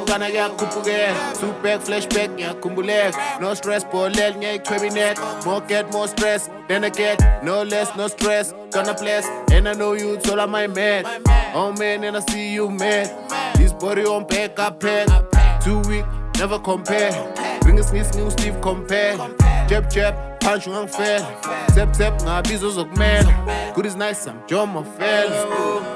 Gonna get kupuge, super flashback, yeah, kumbulek. No stress, polel, yeah, net. More get more stress, then I get no less, no stress. Gonna bless, and I know you, all of my man. Oh man, and I see you, man. This body on back, I pack. 2 week, never compare. Bring a sneeze, new Steve compare. Jab, jab, punch you unfair. Tap, tap, nah, bizos of man. Good is nice, I'm John, my fellas.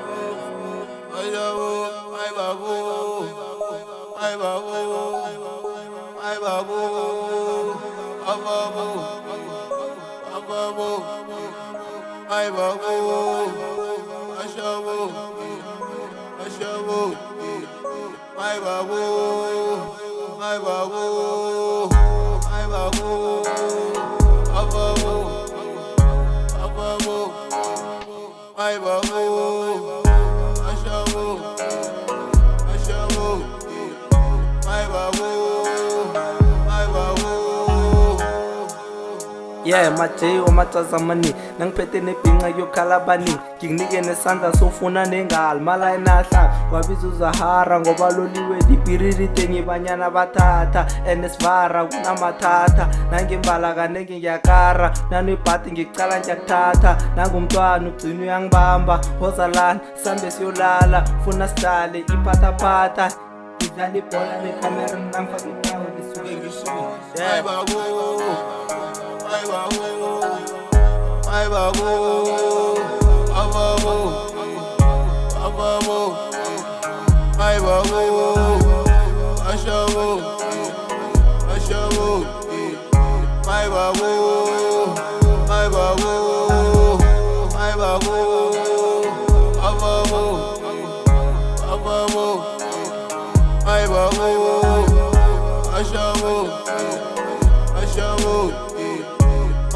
Yeah, Majealous matazamani nangiphethe nebhinqa yokhalabani nginginike nesandla sofuna nengali mala enahla wabiza uzahara ngoba loliwe libhiriride ngibanyana bathatha enesivara kunamathatha nangimbala kanenge ngiyakara nanebhadi ngicala ngiyakuthatha nangumntwana ugcina uyangibamba hozalana sambe siyolala funa sidlale iphathaphatha ngidlala ibhola nekhamera nangifake inyawo lisuke ngishuye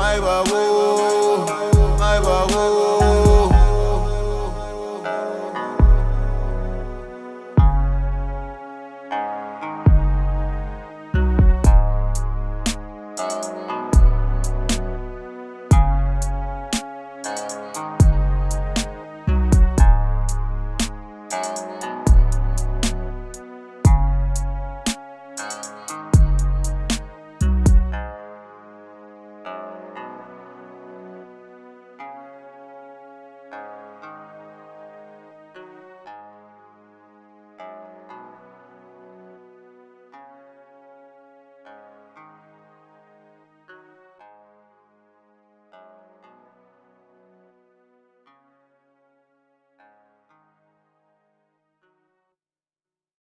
My babu.